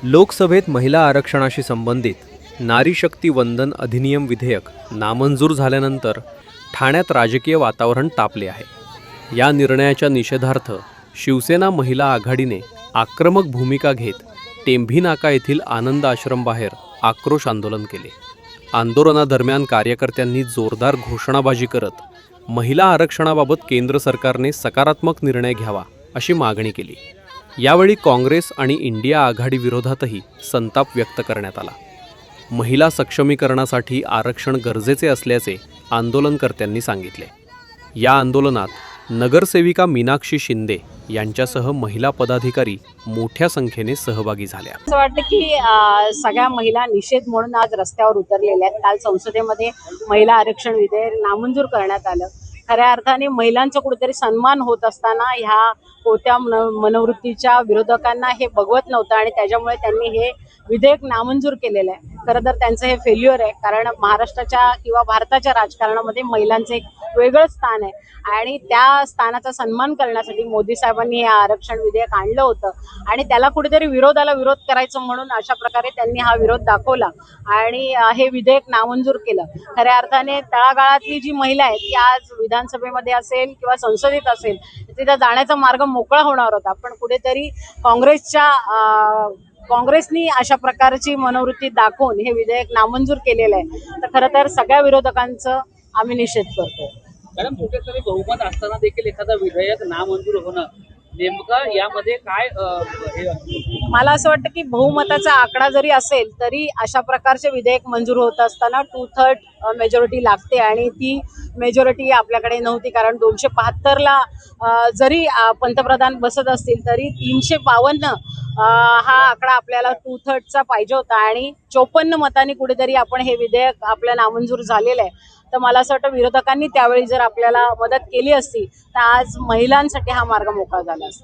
लोकसभेत महिला आरक्षणाशी संबंधित नारी शक्ती वंदन अधिनियम विधेयक नामंजूर झाल्यानंतर ठाण्यात राजकीय वातावरण तापले आहे। या निर्णयाच्या निषेधार्थ शिवसेना महिला आघाडीने आक्रमक भूमिका घेत टेंभी नाका येथील आनंद आश्रम बाहेर आक्रोश आंदोलन केले। आंदोलनादरम्यान कार्यकर्त्यांनी जोरदार घोषणाबाजी करत महिला आरक्षणाबाबत केंद्र सरकारने सकारात्मक निर्णय घ्यावा अशी मागणी केली। यावेळी काँग्रेस आणि इंडिया आघाडी विरोधातही संताप व्यक्त करण्यात आला। महिला सक्षमीकरणासाठी आरक्षण गरजेचे असल्याचे आंदोलनकर्त्यांनी सांगितले। या आंदोलनात नगरसेविका मीनाक्षी शिंदे यांच्यासह महिला पदाधिकारी मोठ्या संख्येने सहभागी झाल्या। असं वाटतं की सगळ्या महिला निषेध म्हणून आज रस्त्यावर उतरलेल्या आहेत। काल संसदेमध्ये महिला आरक्षण विधेयक नामंजूर करण्यात आलं। खऱ्या अर्थाने महिलांचा कुठेतरी सन्मान होत असताना ह्या कोणत्या मनोवृत्तीच्या विरोधकांना हे बघवत नव्हतं आणि त्याच्यामुळे त्यांनी हे विधेयक नामंजूर केलेलं आहे। खरं तर त्यांचं हे फेल्युअर आहे, कारण महाराष्ट्राच्या किंवा भारताच्या राजकारणामध्ये महिलांचं एक वेगळं स्थान आहे आणि त्या स्थानाचा सन्मान करण्यासाठी मोदी साहेबांनी हे आरक्षण विधेयक आणलं होतं आणि त्याला कुठेतरी विरोधाला विरोध करायचं म्हणून अशा प्रकारे त्यांनी हा विरोध दाखवला आणि हे विधेयक नामंजूर केलं। खऱ्या अर्थाने तळागाळातली जी महिला आहे ती आज विधानसभेमध्ये असेल किंवा संसदेत असेल तिथे जाण्याचा मार्ग मोकळा होणार होता, पण कुठेतरी काँग्रेसनी अशा प्रकारची मनोवृत्ती दाखवून हे विधेयक नामंजूर केलेलं आहे। तर खरं तर सगळ्या विरोधकांचं आम्ही निषेध करतो। कारण कुठेतरी बहुमत असताना देखील एखादं विधेयक नामंजूर होणं नेमकं यामध्ये काय हे असतं? मला असं वाटतं की बहुमताचा आकडा जरी असेल तरी अशा प्रकारचे विधेयक मंजूर होत असताना 2/3 मेजॉरिटी लागते आणि ती मेजॉरिटी आपल्याकडे नव्हती, कारण 272ला जरी पंतप्रधान बसत असतील तरी 352 हा आकडा आपल्याला 2/3चा पाहिजे होता आणि 54 मतांनी कुठेतरी आपण हे विधेयक आपलं नामंजूर झालेलं आहे। तर मला असं वाटतं विरोधकांनी त्यावेळी जर आपल्याला मदत केली असती तर आज महिलांसाठी हा मार्ग मोकळा झाला असता।